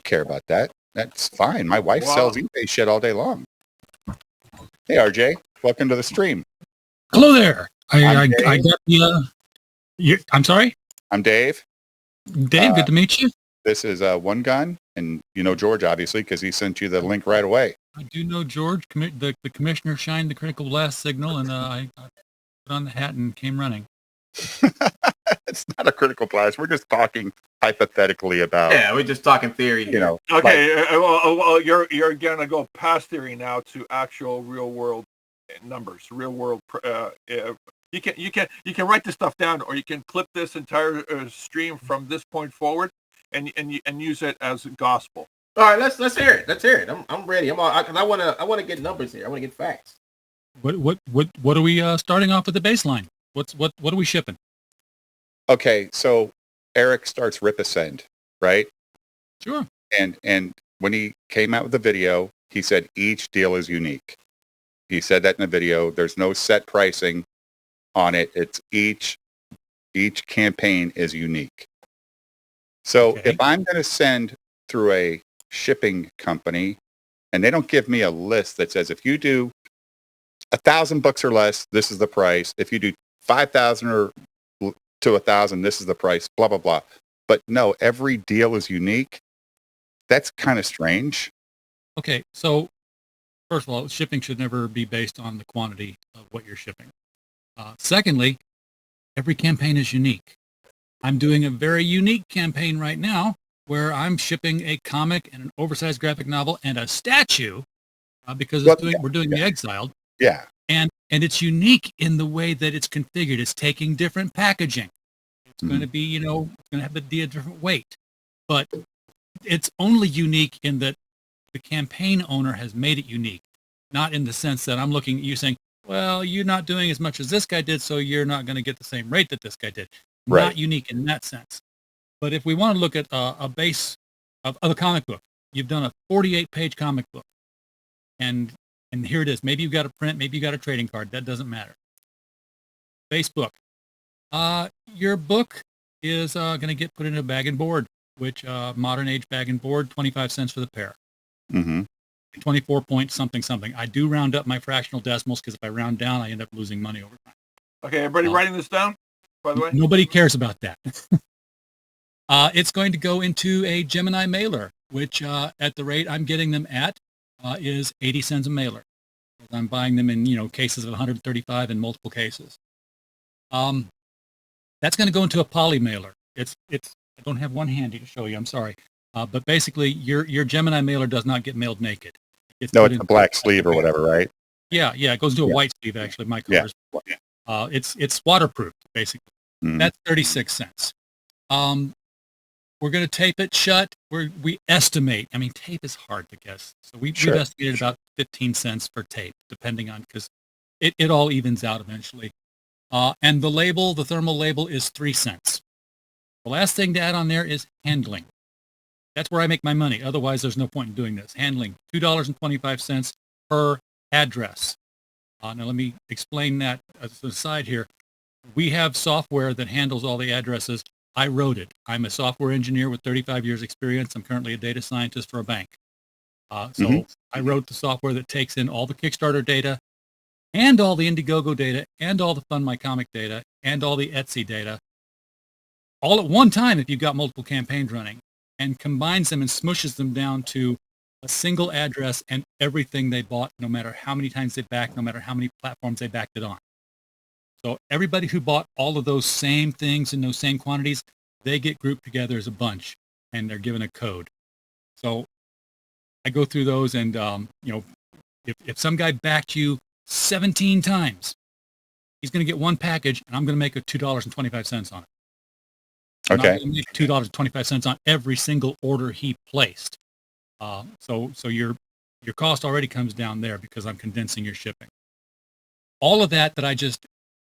don't care about that. That's fine. My wife Wow. sells eBay shit all day long. Hey, RJ, welcome to the stream. Hello there. I Dave. got the. I'm sorry, I'm Dave. Dave. Good to meet you. This is One Gun, and you know George, obviously, because he sent you the link right away. I do know George. The commissioner shined the critical blast signal, and I put on the hat and came running. It's not a critical blast. We're just talking hypothetically about. Yeah, we're just talking theory. You know. Okay, well, you're gonna go past theory now to actual real world numbers, real world. You can write this stuff down, or you can clip this entire stream from this point forward, and use it as gospel. All right, let's hear it. Let's hear it. I'm ready. Because I wanna get numbers here. I wanna get facts. What are we starting off with the baseline? What are we shipping? Okay, so Eric starts RippaSend, right? Sure. And when he came out with the video, he said each deal is unique. He said that in the video. There's no set pricing on it. It's each campaign is unique. So if I'm going to send through a shipping company and they don't give me a list that says if you do $1,000 or less, this is the price. If you do 5,000 or to 1,000, this is the price, blah, blah, blah. But no, every deal is unique. That's kind of strange. Okay, so first of all, shipping should never be based on the quantity of what you're shipping. Secondly, every campaign is unique. I'm doing a very unique campaign right now where I'm shipping a comic and an oversized graphic novel and a statue because we're doing The Exiled. Yeah. And it's unique in the way that it's configured. It's taking different packaging. It's going to be, it's going to have a different weight. But it's only unique in that the campaign owner has made it unique, not in the sense that I'm looking at you saying, well, you're not doing as much as this guy did, so you're not going to get the same rate that this guy did. Right. Not unique in that sense. But if we want to look at a base of a comic book, you've done a 48-page comic book. And here it is. Maybe you've got a print, maybe you got a trading card. That doesn't matter. Base book. Your book is going to get put in a bag and board, which modern age bag and board, 25 cents for the pair. 24 point something. I do round up my fractional decimals because if I round down, I end up losing money over time. Okay, everybody writing this down, by the way? Nobody cares about that. It's going to go into a Gemini mailer, which at the rate I'm getting them at is 80 cents a mailer. I'm buying them in, cases of 135 in multiple cases. That's going to go into a poly mailer. I don't have one handy to show you. I'm sorry. But basically, your Gemini mailer does not get mailed naked. It's a black sleeve or whatever, right? Yeah. It goes into a white sleeve, actually. My colors. Yeah. It's waterproof, basically. That's 36 cents. We're going to tape it shut. We estimate. I mean, tape is hard to guess. So we've estimated about 15 cents per tape, depending on, because it all evens out eventually. And the thermal label is 3 cents. The last thing to add on there is handling. That's where I make my money. Otherwise, there's no point in doing this. Handling, $2.25 per address. Now, let me explain that as an aside here. We have software that handles all the addresses. I wrote it. I'm a software engineer with 35 years experience. I'm currently a data scientist for a bank. So I wrote the software that takes in all the Kickstarter data and all the Indiegogo data and all the Fund My Comic data and all the Etsy data all at one time if you've got multiple campaigns running, and combines them and smushes them down to a single address and everything they bought, no matter how many times they backed, no matter how many platforms they backed it on. So everybody who bought all of those same things in those same quantities, they get grouped together as a bunch, and they're given a code. So I go through those, and if some guy backed you 17 times, he's going to get one package, and I'm going to make $2.25 on it. Okay. I'm going to make $2.25 on every single order he placed. So your cost already comes down there because I'm condensing your shipping. All of that I just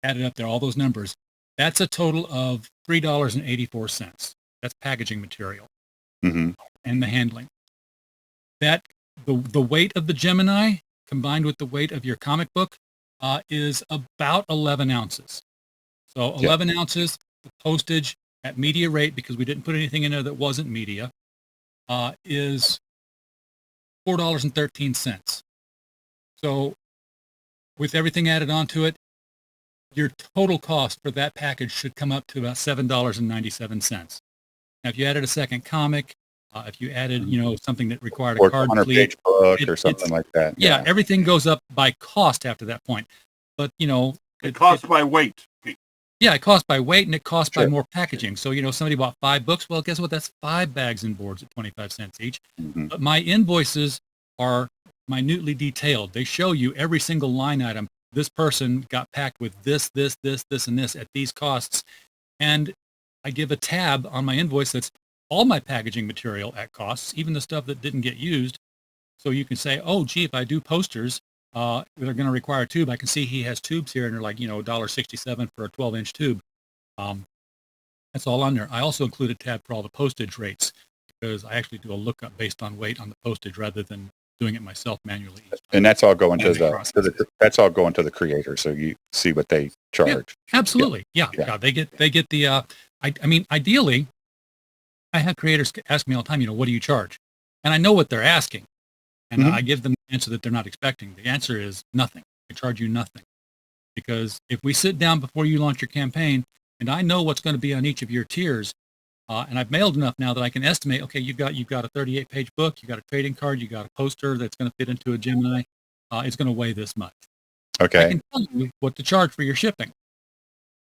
added up there, all those numbers, that's a total of $3.84. That's packaging material and the handling. That the weight of the Gemini combined with the weight of your comic book is about 11 ounces. So 11 ounces, the postage at media rate, because we didn't put anything in there that wasn't media, is $4.13. So with everything added onto it, your total cost for that package should come up to about $7.97. Now, if you added a second comic, if you added, something that required a Or card 100-page sleeve, book or something like that. Yeah, everything goes up by cost after that point. But, it costs by weight. Yeah, it costs by weight and it costs by more packaging. So, somebody bought 5 books. Well, guess what? That's 5 bags and boards at 25 cents each. Mm-hmm. But my invoices are minutely detailed. They show you every single line item. This person got packed with this, and this at these costs. And I give a tab on my invoice that's all my packaging material at costs, even the stuff that didn't get used. So you can say, oh, gee, if I do posters, they're going to require a tube. I can see he has tubes here, and they're like, $1.67 for a 12-inch tube. That's all on there. I also include a tab for all the postage rates because I actually do a lookup based on weight on the postage rather than doing it myself manually. And that's all going to that's all going to the creator, so you see what they charge. Yeah, absolutely. Yeah. They get the. I mean, ideally, I have creators ask me all the time, what do you charge? And I know what they're asking. And I give them the answer that they're not expecting. The answer is nothing. I charge you nothing. Because if we sit down before you launch your campaign, and I know what's going to be on each of your tiers, and I've mailed enough now that I can estimate, okay, you've got a 38-page book, you got a trading card, you got a poster that's going to fit into a Gemini. It's going to weigh this much. Okay. I can tell you what to charge for your shipping.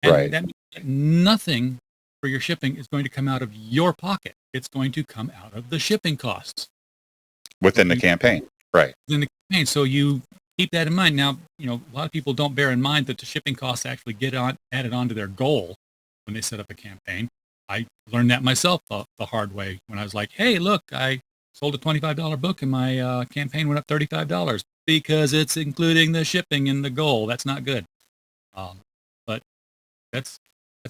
And that means that nothing for your shipping is going to come out of your pocket. It's going to come out of the shipping costs. Within the campaign, right. Within the campaign. So you keep that in mind. Now, a lot of people don't bear in mind that the shipping costs actually get added onto their goal when they set up a campaign. I learned that myself the hard way when I was like, hey, look, I sold a $25 book and my campaign went up $35 because it's including the shipping in the goal. That's not good. But that's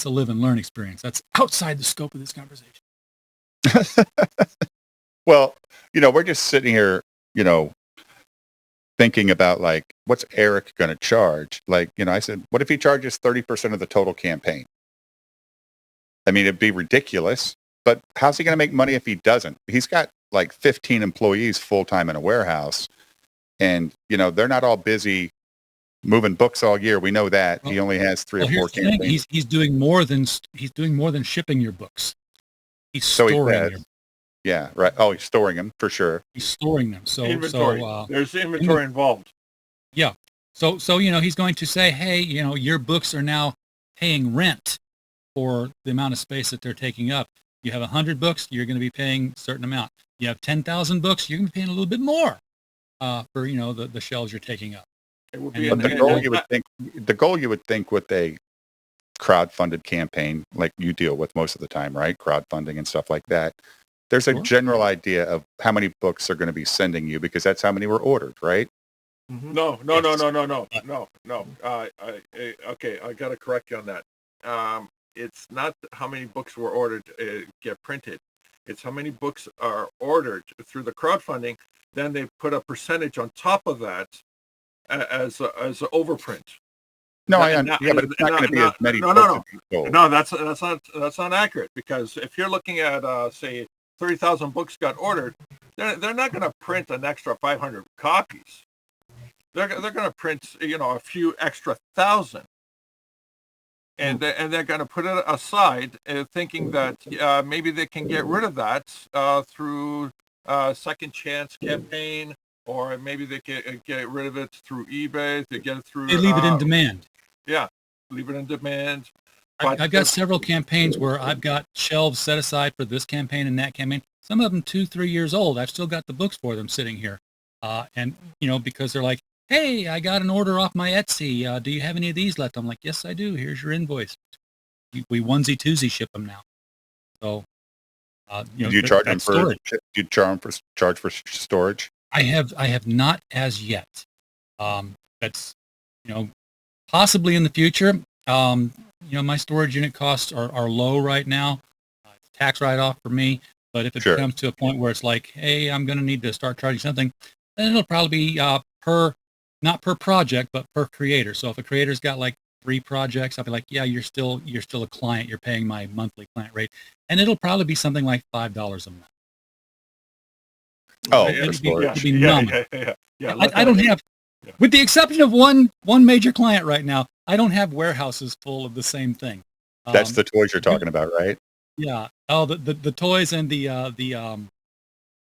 a live and learn experience. That's outside the scope of this conversation. Well, we're just sitting here, thinking about like, what's Eric going to charge? Like, I said, what if he charges 30% of the total campaign? I mean, it'd be ridiculous, but how's he going to make money if he doesn't? He's got like 15 employees full-time in a warehouse, and, they're not all busy moving books all year. We know that. He only has 3 or 4 campaigns. He's doing more than shipping your books. He's storing your books. Yeah, right. Oh, he's storing them for sure. He's storing them. So inventory. There's inventory involved. Yeah. So he's going to say, hey, your books are now paying rent for the amount of space that they're taking up. You have 100 books, you're going to be paying a certain amount. You have 10,000 books, you're going to be paying a little bit more for the shelves you're taking up. It would be the goal you would think with a crowdfunded campaign like you deal with most of the time, right? Crowdfunding and stuff like that. There's a general idea of how many books they're going to be sending you because that's how many were ordered, right? No. Okay, I got to correct you on that. It's not how many books were ordered get printed. It's how many books are ordered through the crowdfunding. Then they put a percentage on top of that as an overprint. No, but it's not going to be as many books. No, that's not accurate, because if you're looking at say 30,000 books got ordered, they're not going to print an extra 500 copies. They're going to print a few extra thousand, and they're going to put it aside, thinking that maybe they can get rid of that through second chance campaign, or maybe they can get rid of it through eBay. They get it through. They leave it in demand. Yeah, leave it in demand. I've got several campaigns where I've got shelves set aside for this campaign and that campaign. Some of them 2-3 years old. I've still got the books for them sitting here. And, because they're like, hey, I got an order off my Etsy. Do you have any of these left? I'm like, yes, I do. Here's your invoice. We onesie twosie ship them now. So, do you charge them for storage? Do you charge for storage? I have not as yet. That's, possibly in the future. My storage unit costs are low right now. It's a tax write-off for me. But if it comes to a point where it's like, hey, I'm going to need to start charging something, then it'll probably be not per project, but per creator. So if a creator's got like 3 projects, I'll be like, yeah, you're still a client. You're paying my monthly client rate. And it'll probably be something like $5 a month. Oh, It'd for be- storage. it'd be numb. Yeah. I don't have, with the exception of one major client right now, I don't have warehouses full of the same thing. That's the toys you're talking about, right? Yeah. Oh, the toys and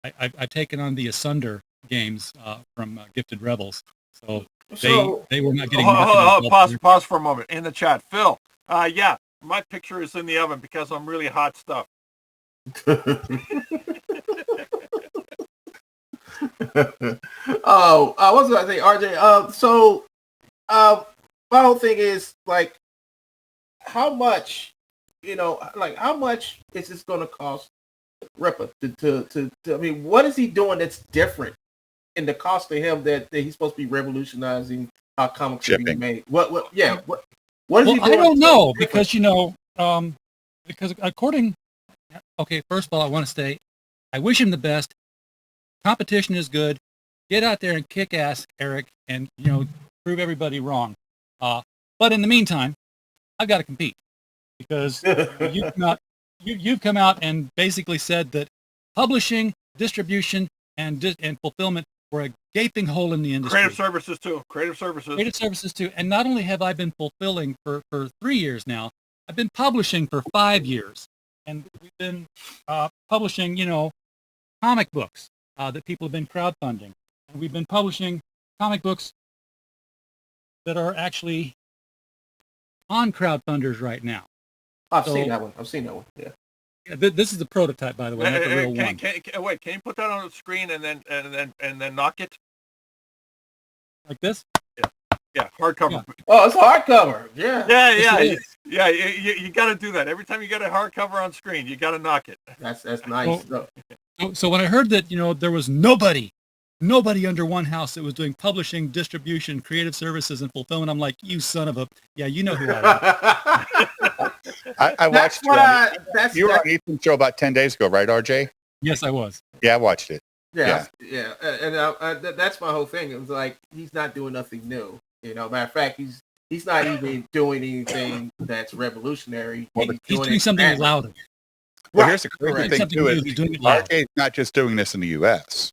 I've taken on the Asunder games from Gifted Rebels, so they were not getting marketed. Pause for a moment in the chat, Phil. Yeah, my picture is in the oven because I'm really hot stuff. What was I say, RJ? My whole thing is like, how much, how much is this going to cost Rippa to? I mean, what is he doing that's different in the cost to him that he's supposed to be revolutionizing how comics are being made? What is he doing? I don't know because because according. Okay, first of all, I want to say, I wish him the best. Competition is good. Get out there and kick ass, Eric, and prove everybody wrong. But in the meantime, I've got to compete because you've come out and basically said that publishing, distribution, and fulfillment were a gaping hole in the industry. Creative services too. And not only have I been fulfilling for 3 years now, I've been publishing for 5 years. And we've been publishing, comic books that people have been crowdfunding. And we've been publishing comic books that are actually on crowdfunders right now. I've seen that one. Yeah. This is the prototype, by the way, not the real one. Can you put that on the screen and then knock it? Like this? Yeah, hardcover. Yeah. Oh, it's a hardcover. Yeah. You got to do that every time you get a hardcover on screen. You got to knock it. That's nice. So when I heard that there was nobody under one house that was doing publishing, distribution, creative services, and fulfillment, I'm like, you son of a you know who I am. I watched. You were on Ethan's show about 10 days ago, right, RJ? Yes, I was. Yeah, I watched it. Yeah. And that's my whole thing. It was like he's not doing nothing new. Matter of fact, he's not even doing anything that's revolutionary. Well, he's doing something louder. Well, here's the crazy thing too: is RJ's not just doing this in the U.S.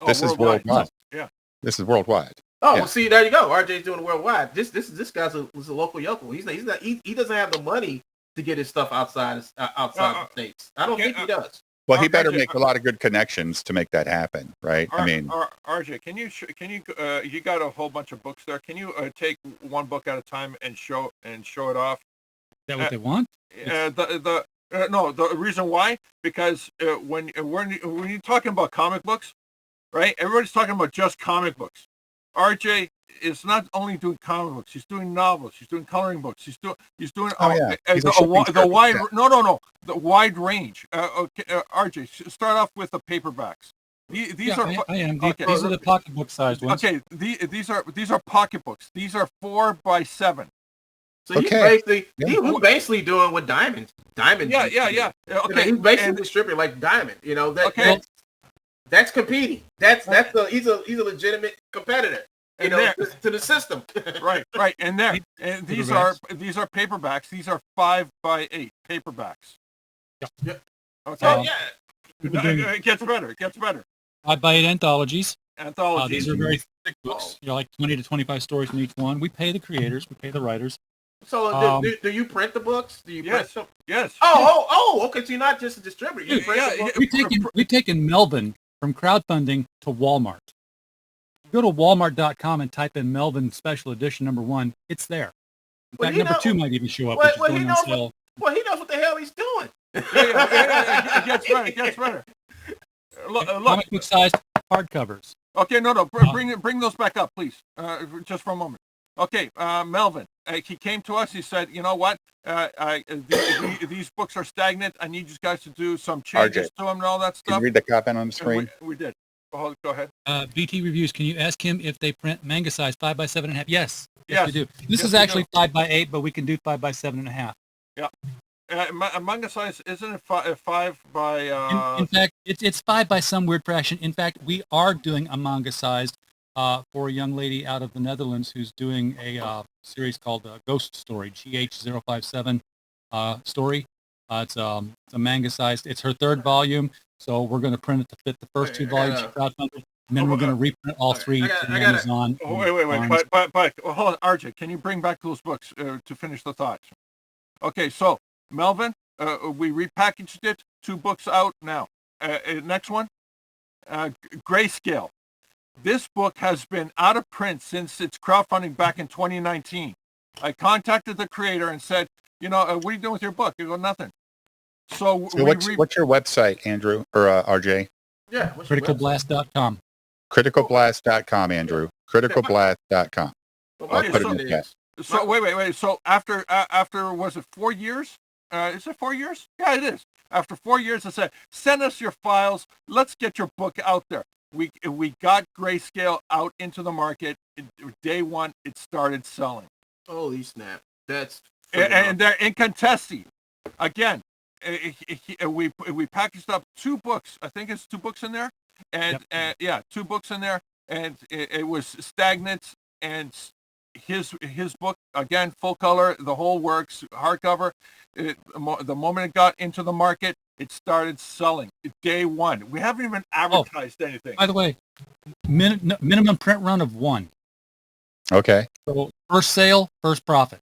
This is worldwide. Yeah, this is worldwide. Oh, well, see, there you go. RJ's doing it worldwide. This guy's was a local yokel. He doesn't have the money to get his stuff outside the states. I don't think he does. Well, he better make a lot of good connections to make that happen, right? RJ, can you you got a whole bunch of books there? Can you take one book at a time and show it off? Is that what they want? No, the reason why, because when you're talking about comic books, right? Everybody's talking about just comic books. RJ is not only doing comic books; he's doing novels, he's doing coloring books, he's doing the wide range. RJ, start off with the paperbacks. These are the pocketbook sized ones. Okay, these are pocketbooks. These are 4x7. So he's basically doing what Diamond. Yeah. Okay, he's basically distributing like Diamond. That's competing. He's a legitimate competitor. To the system. right. And these are paperbacks. These are 5x8 paperbacks. Yeah. Okay. It gets better. 5x8 anthologies. Anthologies. These are very thick books. Like 20 to 25 stories in each one. We pay the creators. We pay the writers. So do you print the books? Do you print them? Yes. Oh, okay. So you're not just a distributor. You print the books? We've taken Melvin from crowdfunding to Walmart. Go to walmart.com and type in Melvin Special Edition #1. It's there. In fact, number 2 might even show up. He knows what the hell he's doing. It gets better. Look. Comic book sized hardcovers. Okay, no. Bring those back up, please. Just for a moment. Okay, Melvin. He came to us. He said, "You know what? These books are stagnant. I need you guys to do some changes to them and all that stuff." Can you read the comment on the screen? We did. Go ahead. BT Reviews, can you ask him if they print manga size 5x7.5? Yes, we do. This is we actually 5x8, but we can do 5x7.5. Yeah. Manga size, isn't it 5 by... In fact, it's 5 by some weird fraction. In fact, we are doing a manga sized for a young lady out of the Netherlands who's doing a series called Ghost Story, GH057 story. It's a manga sized. It's her 3rd volume. So we're going to print it to fit the first two volumes of crowdfunding, and then we're going to reprint all three to Amazon. Wait. But hold on, RJ, can you bring back those books to finish the thought? Okay, so Melvin, we repackaged it. 2 books out now. Next one, Grayscale. This book has been out of print since its crowdfunding back in 2019. I contacted the creator and said, what are you doing with your book? You go, nothing. So what's your website, Andrew or RJ? Yeah, criticalblast.com. Criticalblast.com, Andrew. Criticalblast.com. Okay, so wait. So after was it 4 years? Is it 4 years? Yeah, it is. After 4 years, I said, send us your files. Let's get your book out there. We got Grayscale out into the market. Day one, it started selling. Holy snap! That's and they're in Contesti. Again, we packaged up 2 books. I think it's 2 books in there, and 2 books in there, and it was Stagnant and his book, again, full color, the whole works, hardcover. The moment it got into the market, it started selling. Day one. We haven't even advertised anything. By the way, minimum print run of 1. Okay. So first sale, first profit.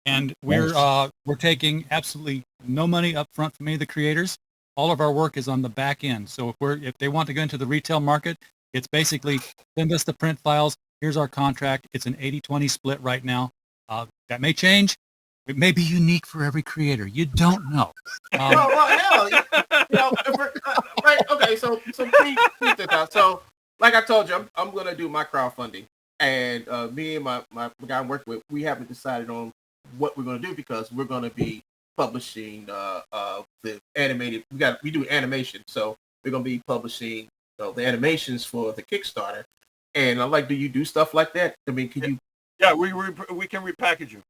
And we're taking absolutely no money up front from any of the creators. All of our work is on the back end. So if they want to go into the retail market, it's basically send us the print files. Here's our contract. It's an 80-20 split right now. That may change. It may be unique for every creator. You don't know. Hell, right? Okay, so please this out. So, like I told you, I'm gonna do my crowdfunding, and me and my guy I'm working with, we haven't decided on what we're gonna do because we're gonna be publishing the animated. We do animation, so we're gonna be publishing the animations for the Kickstarter. And I'm like, do you do stuff like that? I mean, can you? Yeah, we can repackage you.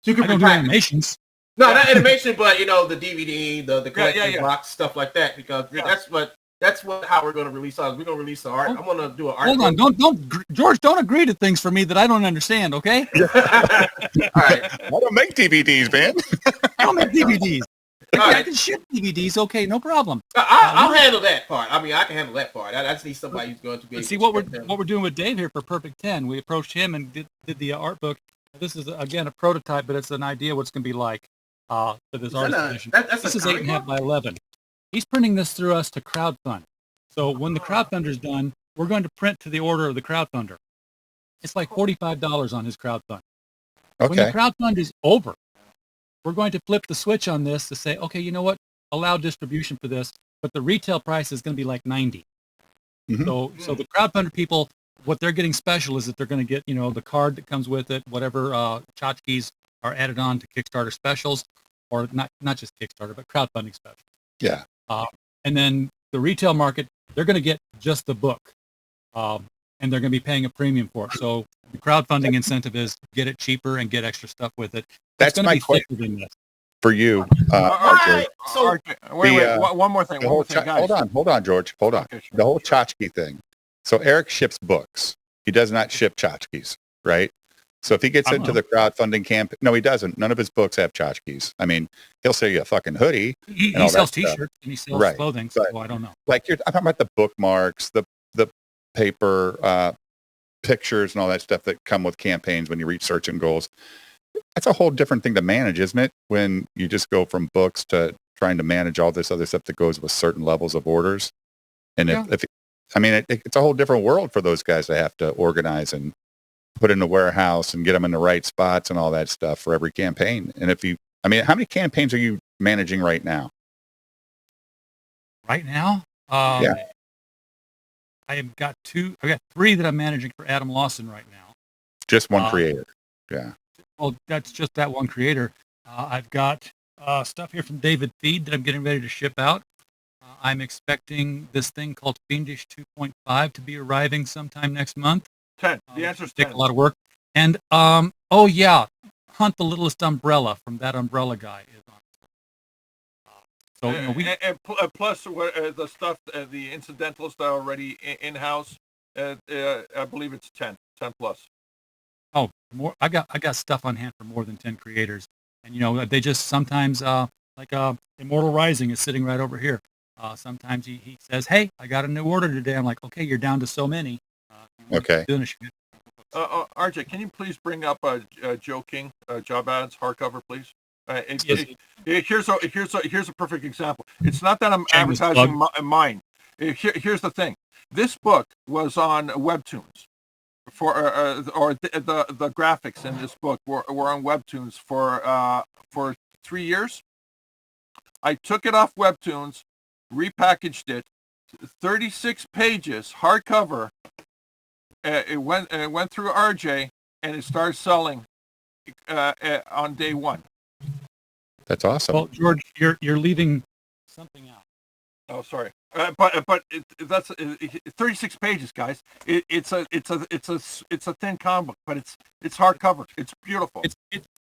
So you can do animations. No, not animation, but the DVD, the collection box, stuff like that. Because that's how we're going to release ours. We're going to release the art. I'm going to do an art. Hold on, don't George, don't agree to things for me that I don't understand. Okay. All right. I don't make DVDs, man. I don't make DVDs. I can ship DVDs. Okay, no problem. I'll handle that part. I mean, I can handle that part. I just need somebody who's going to be. See what we're doing with Dave here for Perfect 10. We approached him and did the art book. This is again a prototype, but it's an idea what it's going to be like for this art edition. This is 8.5 by 11. He's printing this through us to crowdfund. So when the crowdfunder's done, we're going to print to the order of the crowdfunder. It's like $45 on his crowdfund. Okay. When the crowdfund is over, we're going to flip the switch on this to say, okay, you know what? Allow distribution for this, but the retail price is going to be like $90. Mm-hmm. So the crowdfunder people, what they're getting special is that they're going to get, the card that comes with it, whatever tchotchkes are added on to Kickstarter specials, or not just Kickstarter, but crowdfunding specials. Yeah. And then the retail market, they're going to get just the book, and they're going to be paying a premium for it. So the crowdfunding incentive is get it cheaper and get extra stuff with it. That's my question for you. RJ. So wait, one more thing. Guys. Hold on, George. Hold on. Okay, sure. The whole tchotchke thing. So Eric ships books. He does not ship tchotchkes, right? So if he gets into the crowdfunding campaign, no, he doesn't. None of his books have tchotchkes. I mean, he'll sell you a fucking hoodie. He sells T-shirts and he sells clothing. So I don't know. Like I'm talking about the bookmarks, the paper pictures, and all that stuff that come with campaigns when you reach certain goals. That's a whole different thing to manage, isn't it? When you just go from books to trying to manage all this other stuff that goes with certain levels of orders. And it's a whole different world for those guys to have to organize and put in the warehouse and get them in the right spots and all that stuff for every campaign. And how many campaigns are you managing right now? Right now? I've got 3 that I'm managing for Adam Lawson right now. Just one creator. Yeah. Well, that's just that one creator. I've got stuff here from David Feed that I'm getting ready to ship out. I'm expecting this thing called Fiendish 2.5 to be arriving sometime next month. 10. The answer is 10. Take a lot of work. And, Hunt the Littlest Umbrella from that Umbrella guy is on. Plus the stuff, the incidentals that are already in-house, I believe it's 10 plus. Oh, more! I got stuff on hand for more than 10 creators, and they just sometimes Immortal Rising is sitting right over here. Sometimes he says, "Hey, I got a new order today." I'm like, "Okay, you're down to so many." Okay. RJ, can you please bring up Joe King job ads hardcover, please? Yes. Here's a perfect example. It's not that I'm Shameless advertising mine. Here's the thing. This book was on Webtoons or the graphics in this book were on Webtoons for 3 years. I took it off Webtoons, repackaged it, 36 pages hardcover. It went through RJ, and it started selling on day one. That's awesome. Well, George, you're leaving something out. Oh, sorry, but that's 36 pages, guys. It's a thin comic book, but it's hardcover. It's beautiful.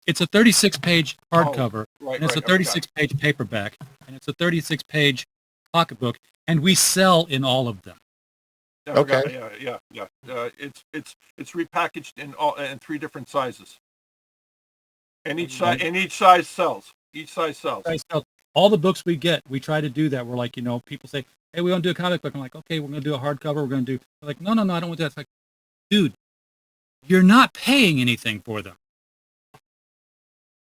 It's a 36-page hardcover, right, and it's a right, 36-page paperback, and it's a 36-page pocketbook, and we sell in all of them. Okay. Yeah. It's repackaged in 3 different sizes, and each size sells. Each size sells. All the books we get, we try to do that. We're like, people say, "Hey, we want to do a comic book." I'm like, "Okay, we're going to do a hardcover. We're going to do." They're like, "No, I don't want to do that." It's like, dude, you're not paying anything for them.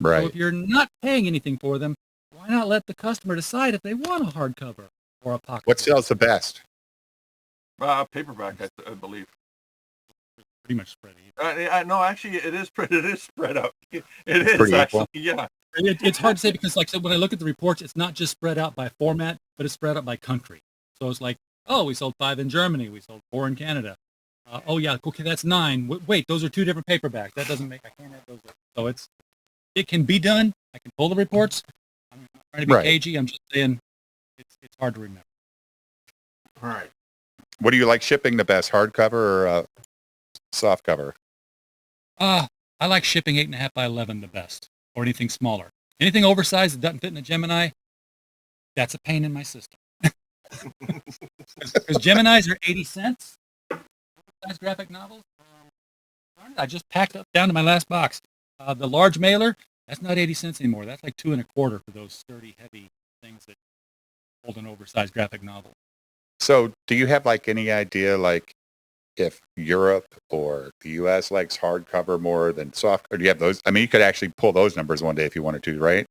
Right. So if you're not paying anything for them, why not let the customer decide if they want a hardcover or a pocket? What sells the best? Paperback, I believe. Pretty much spread even. No, actually, it is spread out. It is pretty actually, equal. yeah. It's hard to say because, like I said, when I look at the reports, it's not just spread out by format, but it's spread out by country. So it's like, oh, we sold 5 in Germany, we sold 4 in Canada. Oh yeah, okay, that's 9. Wait, those are 2 different paperbacks. That doesn't make. I can't have those. So it can be done. I can pull the reports. I'm not trying to be cagey. I'm just saying it's hard to remember. All right. What do you like shipping the best, hardcover or soft cover? I like shipping 8.5 by 11 the best, or anything smaller. Anything oversized that doesn't fit in a Gemini, that's a pain in my system. Because Geminis are 80 cents. Oversized graphic novels, I just packed up down to my last box. The large mailer, that's not 80 cents anymore. That's like 2 1/4 for those sturdy, heavy things that hold an oversized graphic novel. So do you have like any idea like if Europe or the US likes hardcover more than soft, or do you have those? I mean, you could actually pull those numbers one day if you wanted to, right?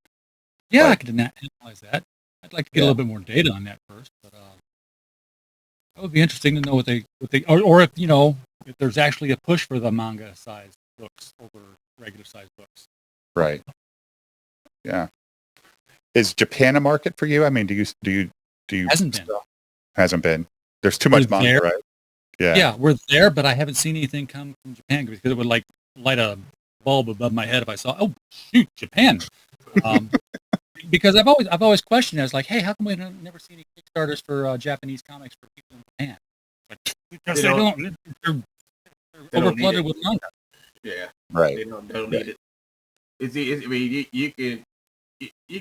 Yeah, Like, I could analyze that. I'd like to get a little bit more data on that first, but that would be interesting to know what they or if if there's actually a push for the manga size books over regular size books. Right. Yeah. Is Japan a market for you? I mean, do you hasn't been. There's too much manga, right? Yeah. Yeah, we're there, but I haven't seen anything come from Japan because it would like light a bulb above my head if I saw, oh shoot, Japan. Because I've always questioned it. I was like, hey, how come we never see any Kickstarters for Japanese comics for people in Japan? Like, because they're overflooded with manga. Yeah, right. They don't need it. I mean, you can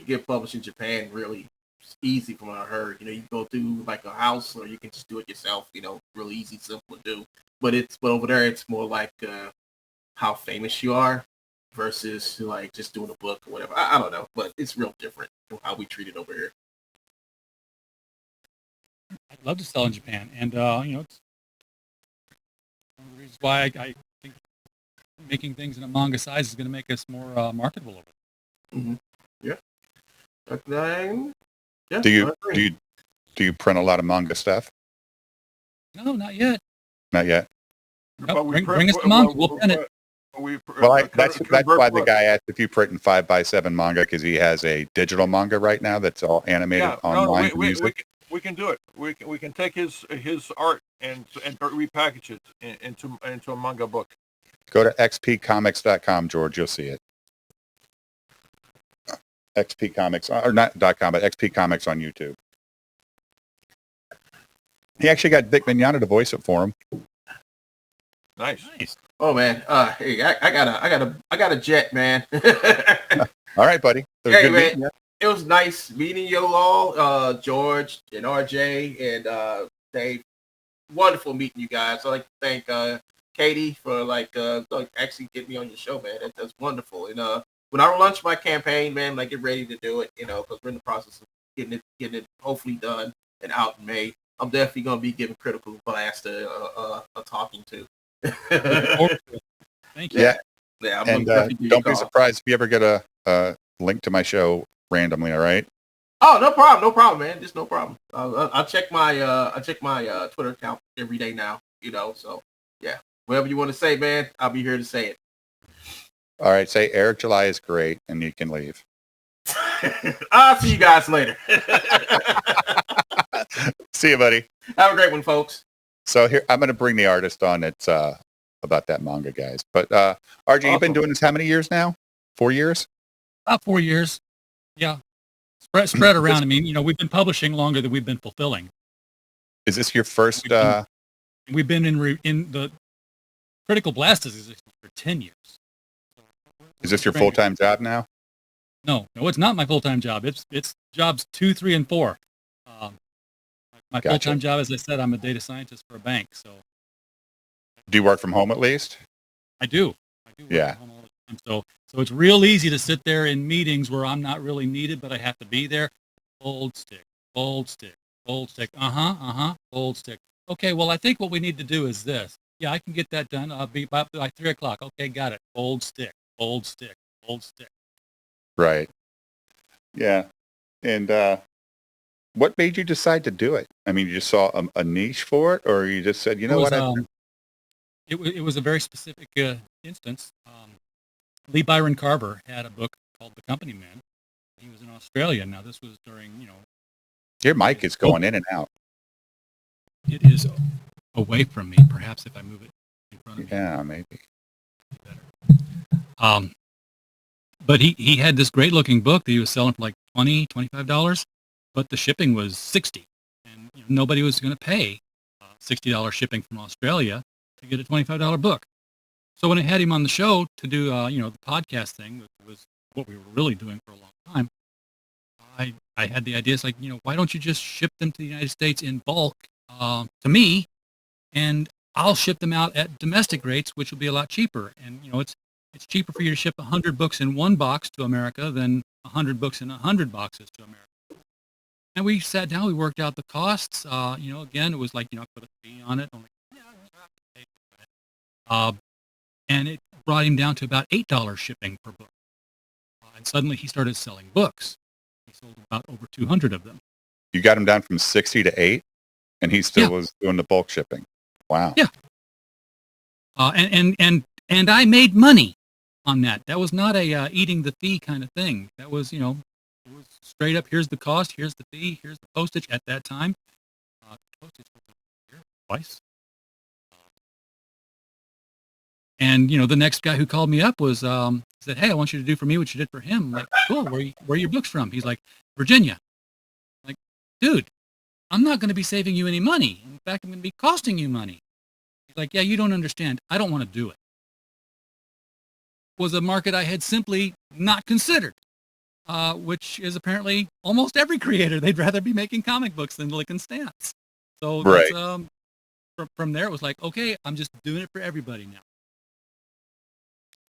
get published in Japan really easy from what I heard. You go through like a house, or you can just do it yourself. Really easy, simple to do. But over there, it's more like how famous you are versus like just doing a book or whatever. I don't know, but it's real different from how we treat it over here. I'd love to sell in Japan, and it's one of the reasons why I think making things in a manga size is going to make us more marketable over there. Mm-hmm. Yeah. Okay. Yeah. Do you print a lot of manga stuff? No, not yet. Not yet. Nope. Bring us the manga. We'll print it. That's why the guy asked if you print in 5x7 manga, because he has a digital manga right now that's all animated online. We can do it. We can take his art and repackage it into a manga book. Go to xpcomics.com, George. You'll see it. XP Comics, or not .com, but XP Comics on YouTube. He actually got Vic Mignogna to voice it for him. Nice. Oh man, hey, I got a jet, man. All right, buddy. Hey, man, it was nice meeting you all, George and RJ and Dave. Wonderful meeting you guys. I'd like to thank Katie for actually getting me on your show, man. That's wonderful. And when I launch my campaign, man, get ready to do it, because we're in the process of getting it hopefully done. and out in May, I'm definitely going to be giving Critical Blast a talking to. Thank you. Yeah. Yeah, And don't be surprised if you ever get a link to my show randomly. All right. Oh, no problem, man. Just no problem. I check my Twitter account every day now. So yeah, whatever you want to say, man, I'll be here to say it. All right. Say Eric July is great, and you can leave. I'll see you guys later. See you, buddy. Have a great one, folks. So here, I'm going to bring the artist on. It's about that manga, guys. But RJ, awesome. You've been doing this how many years now? 4 years? About 4 years. Yeah. Spread around. I mean, we've been publishing longer than we've been fulfilling. Is this your first? We've been in the Critical Blast has existed for 10 years. Is this your full-time job now? No, it's not my full-time job. It's jobs 2, 3, and 4. My full-time job, as I said, I'm a data scientist for a bank. So, do you work from home at least? I do. Work from home all the time. So it's real easy to sit there in meetings where I'm not really needed, but I have to be there. Bold stick, bold stick, bold stick. Bold stick. Okay, well, I think what we need to do is this. Yeah, I can get that done. I'll be by 3 o'clock. Okay, got it. Bold stick, bold stick, bold stick. Right. Yeah. And what made you decide to do it? I mean, you just saw a niche for it, or you just said, you know what? It was a very specific instance. Lee Byron Carver had a book called The Company Man. He was in Australia. Now, this was during, Your mic is going in and out. It is away from me. Perhaps if I move it in front of me. Yeah, maybe. Better. But he had this great-looking book that he was selling for like $20, $25, but the shipping was $60. And nobody was going to pay $60 shipping from Australia to get a $25 book. So when I had him on the show to do, the podcast thing, which was what we were really doing for a long time, I had the idea, it's like, why don't you just ship them to the United States in bulk to me, and I'll ship them out at domestic rates, which will be a lot cheaper. And, it's cheaper for you to ship 100 books in one box to America than 100 books in 100 boxes to America. And we sat down, we worked out the costs. Again, it was like, I put a fee on it. I'm like, yeah, I have to pay for it. And it brought him down to about $8 shipping per book. And suddenly he started selling books. He sold about over 200 of them. You got him down from 60 to 8, and he still was doing the bulk shipping. Wow. Yeah. And I made money on that. That was not a eating the fee kind of thing. That was, it was straight up, here's the cost, here's the fee, here's the postage at that time. Postage was here twice. And, the next guy who called me up was, said, hey, I want you to do for me what you did for him. I'm like, cool, where are your books from? He's like, Virginia. I'm like, dude, I'm not going to be saving you any money. In fact, I'm going to be costing you money. He's like, yeah, you don't understand. I don't want to do it. Was a market I had simply not considered, which is apparently almost every creator. They'd rather be making comic books than licking stamps. So that's, from there, it was like, okay, I'm just doing it for everybody now.